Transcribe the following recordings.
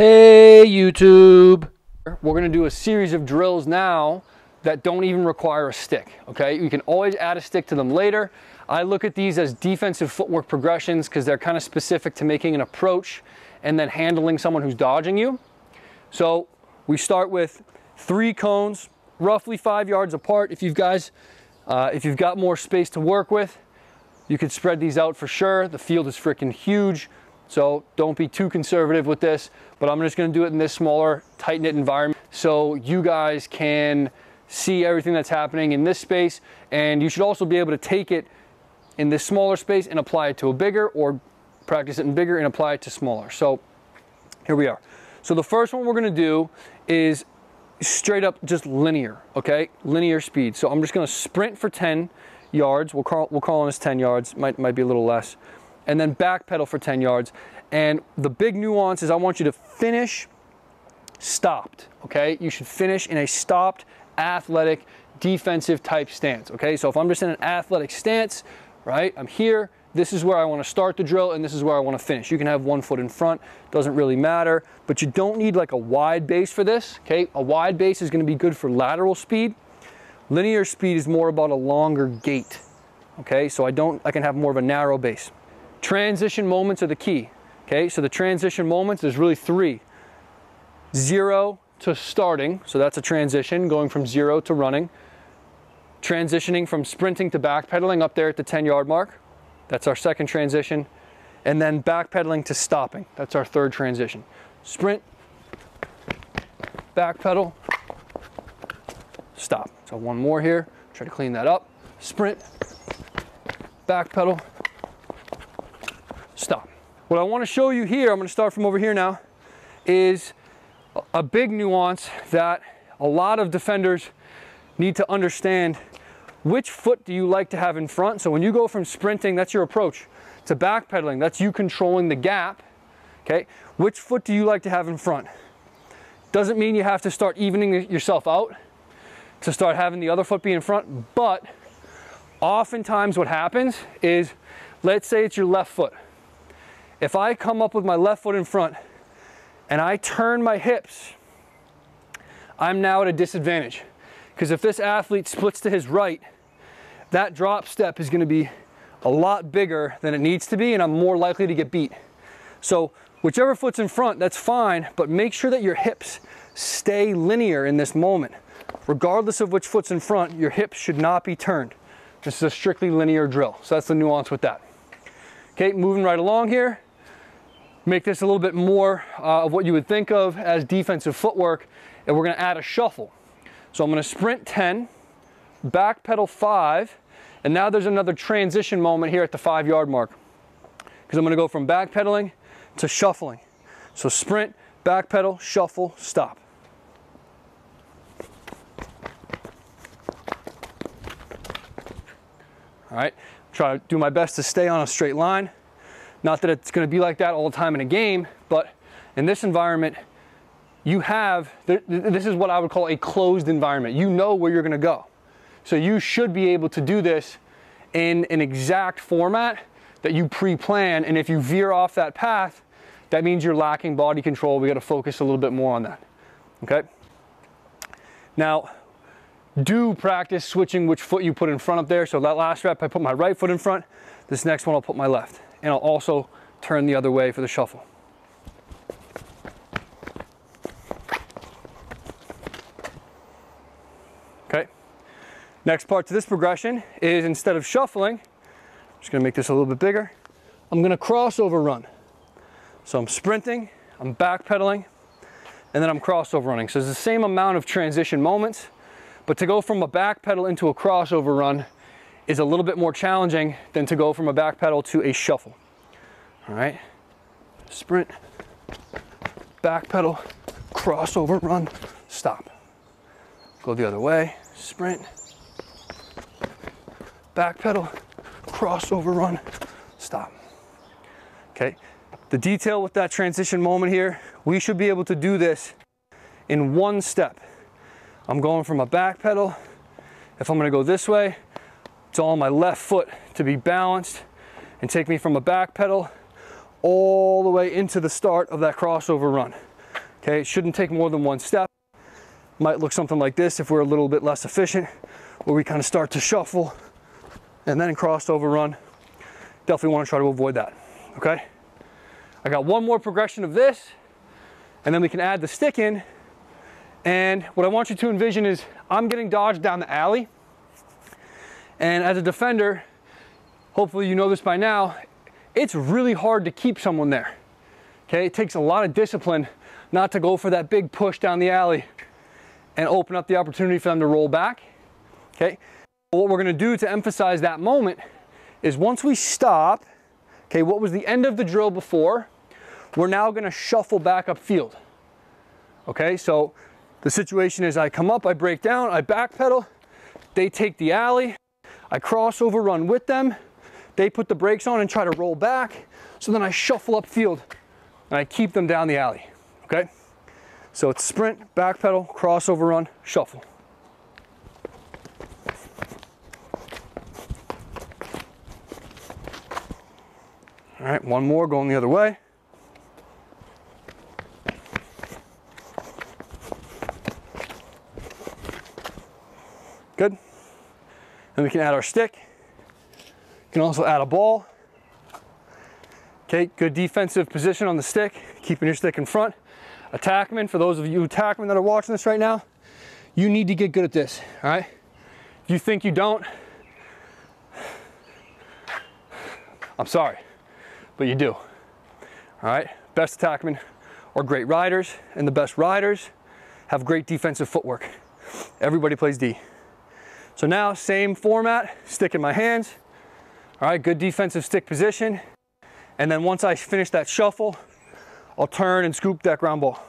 Hey YouTube! We're going to do a series of drills now that don't even require a stick, okay? You can always add a stick to them later. I look at these as defensive footwork progressions because they're kind of specific to making an approach and then handling someone who's dodging you. So we start with 3 cones, roughly 5 yards apart. If you've got more space to work with, you could spread these out for sure. The field is freaking huge. So don't be too conservative with this, but I'm just gonna do it in this smaller, tight-knit environment so you guys can see everything that's happening in this space, and you should also be able to take it in this smaller space and apply it to a bigger, or practice it in bigger and apply it to smaller. So here we are. So the first one we're gonna do is straight up just linear, okay? Linear speed. So I'm just gonna sprint for 10 yards. We'll call this 10 yards, might be a little less. And then back pedal for 10 yards. And the big nuance is I want you to finish stopped, okay? You should finish in a stopped, athletic, defensive type stance, okay? So if I'm just in an athletic stance, right, I'm here, this is where I want to start the drill and this is where I want to finish. You can have 1 foot in front, doesn't really matter, but you don't need like a wide base for this, okay? A wide base is going to be good for lateral speed. Linear speed is more about a longer gait, okay? So I can have more of a narrow base. Transition moments are the key, okay? So the transition moments, there's really 3. 0 to starting, so that's a transition, going from 0 to running. Transitioning from sprinting to backpedaling up there at the 10-yard mark. That's our second transition. And then backpedaling to stopping. That's our third transition. Sprint, backpedal, stop. So one more here, try to clean that up. Sprint, backpedal, stop. What I want to show you here, I'm going to start from over here now, is a big nuance that a lot of defenders need to understand. Which foot do you like to have in front? So when you go from sprinting, that's your approach, to backpedaling, that's you controlling the gap, okay? Which foot do you like to have in front? Doesn't mean you have to start evening yourself out to start having the other foot be in front, but oftentimes what happens is, let's say it's your left foot. If I come up with my left foot in front and I turn my hips, I'm now at a disadvantage. Because if this athlete splits to his right, that drop step is going to be a lot bigger than it needs to be, and I'm more likely to get beat. So whichever foot's in front, that's fine, but make sure that your hips stay linear in this moment. Regardless of which foot's in front, your hips should not be turned. This is a strictly linear drill. So that's the nuance with that. Okay, moving right along here. Make this a little bit more of what you would think of as defensive footwork, and we're going to add a shuffle. So I'm going to sprint 10, back pedal 5, and now there's another transition moment here at the 5-yard mark, because I'm going to go from back pedaling to shuffling. So sprint, back pedal, shuffle, stop. All right, try to do my best to stay on a straight line. Not that it's going to be like that all the time in a game, but in this environment, this is what I would call a closed environment. You know where you're going to go. So you should be able to do this in an exact format that you pre-plan, and if you veer off that path, that means you're lacking body control. We got to focus a little bit more on that. Okay? Now, do practice switching which foot you put in front up there. So that last rep, I put my right foot in front. This next one, I'll put my left. And I'll also turn the other way for the shuffle. Okay. Next part to this progression is, instead of shuffling, I'm just going to make this a little bit bigger. I'm going to crossover run. So I'm sprinting, I'm backpedaling, and then I'm crossover running. So it's the same amount of transition moments, but to go from a back pedal into a crossover run is a little bit more challenging than to go from a back pedal to a shuffle. All right, sprint, back pedal, crossover run, stop. Go the other way, sprint, back pedal, crossover run, stop. Okay, the detail with that transition moment here, we should be able to do this in one step. I'm going from a back pedal. If I'm going to go this way, it's all on my left foot to be balanced and take me from a back pedal all the way into the start of that crossover run. Okay, it shouldn't take more than one step. Might look something like this if we're a little bit less efficient, where we kind of start to shuffle and then crossover run. Definitely want to try to avoid that, okay? I got one more progression of this, and then we can add the stick in. And what I want you to envision is I'm getting dodged down the alley. And as a defender, hopefully you know this by now, it's really hard to keep someone there. Okay, it takes a lot of discipline not to go for that big push down the alley and open up the opportunity for them to roll back. Okay, what we're gonna do to emphasize that moment is once we stop, okay, what was the end of the drill before, we're now gonna shuffle back upfield. Okay, so the situation is I come up, I break down, I backpedal, they take the alley, I crossover run with them, they put the brakes on and try to roll back, so then I shuffle upfield and I keep them down the alley, okay? So it's sprint, backpedal, crossover run, shuffle. All right, one more going the other way. Good. And we can add our stick. You can also add a ball. Okay, good defensive position on the stick, keeping your stick in front. Attackmen, for those of you attackmen that are watching this right now, you need to get good at this, all right? If you think you don't, I'm sorry, but you do, all right? Best attackmen are great riders, and the best riders have great defensive footwork. Everybody plays D. So now, same format, stick in my hands. All right, good defensive stick position. And then once I finish that shuffle, I'll turn and scoop that ground ball.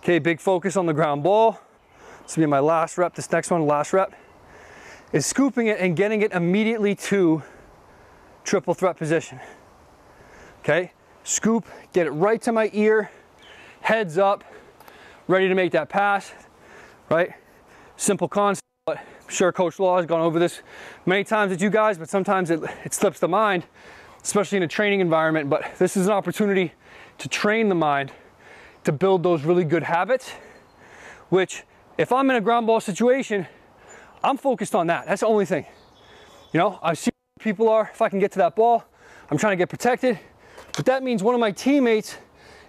Okay, big focus on the ground ball. This will be my last rep, this next one, last rep, is scooping it and getting it immediately to triple threat position. Okay? Scoop, get it right to my ear, heads up, ready to make that pass, right? Simple concept, but I'm sure Coach Law has gone over this many times with you guys, but sometimes it slips the mind, especially in a training environment. But this is an opportunity to train the mind to build those really good habits, which if I'm in a ground ball situation, I'm focused on that. That's the only thing. You know, I see where people are, if I can get to that ball, I'm trying to get protected. But that means one of my teammates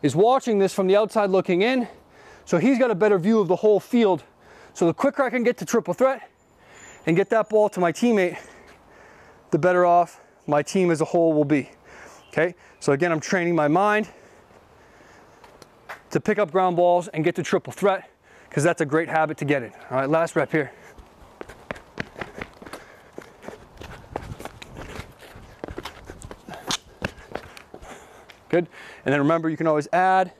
is watching this from the outside looking in, so he's got a better view of the whole field. So the quicker I can get to triple threat and get that ball to my teammate, the better off my team as a whole will be. Okay, so again, I'm training my mind to pick up ground balls and get to triple threat, because that's a great habit to get in. All right, last rep here. Good. And then remember, you can always add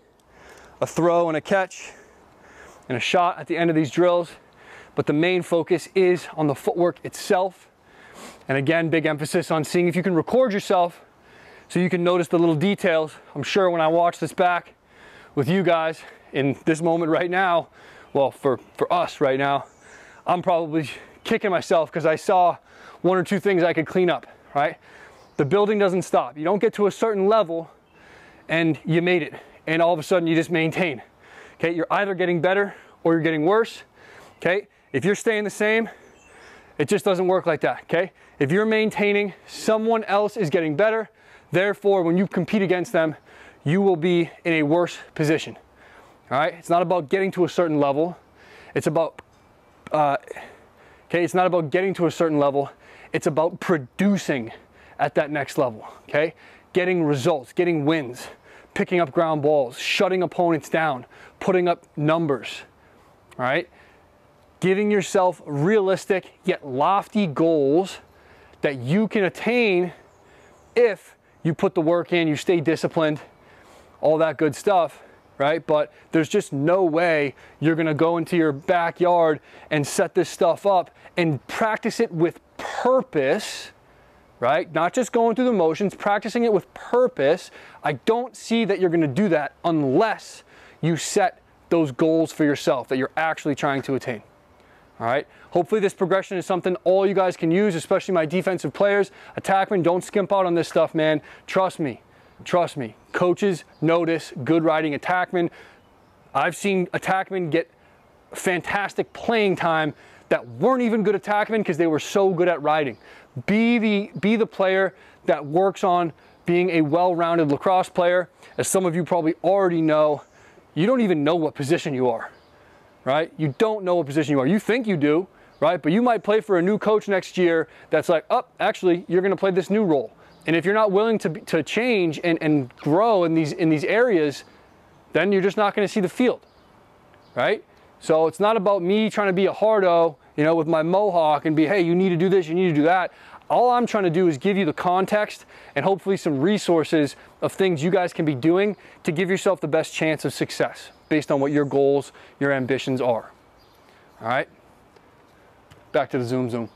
a throw and a catch and a shot at the end of these drills, but the main focus is on the footwork itself. And again, big emphasis on seeing if you can record yourself so you can notice the little details. I'm sure when I watch this back with you guys in this moment right now, well, for us right now, I'm probably kicking myself because I saw one or two things I could clean up, right? The building doesn't stop. You don't get to a certain level and you made it, and all of a sudden you just maintain. Okay, you're either getting better or you're getting worse. Okay, if you're staying the same, it just doesn't work like that. Okay, if you're maintaining, someone else is getting better. Therefore, when you compete against them, you will be in a worse position. All right, it's not about getting to a certain level. It's about, it's not about getting to a certain level. It's about producing at that next level. Okay, getting results, getting wins, picking up ground balls, shutting opponents down, putting up numbers, all right? Giving yourself realistic yet lofty goals that you can attain if you put the work in, you stay disciplined, all that good stuff, right? But there's just no way you're gonna go into your backyard and set this stuff up and practice it with purpose, right? Not just going through the motions, practicing it with purpose. I don't see that you're gonna do that unless you set those goals for yourself that you're actually trying to attain. All All right, hopefully this progression is something all you guys can use, especially my defensive players. Attackmen, don't skimp out on this stuff, man. Trust me, trust me. Coaches notice good riding attackmen. I've seen attackmen get fantastic playing time that weren't even good attackmen because they were so good at riding. Be the player that works on being a well-rounded lacrosse player. As some of you probably already know, you don't even know what position you are, right? You don't know what position you are. You think you do, right? But you might play for a new coach next year that's like, oh, actually, you're gonna play this new role. And if you're not willing to change and grow in these areas, then you're just not gonna see the field, right? So it's not about me trying to be a hardo, you know, with my mohawk and be, hey, you need to do this, you need to do that. All I'm trying to do is give you the context and hopefully some resources of things you guys can be doing to give yourself the best chance of success based on what your goals, your ambitions are. All right, back to the zoom.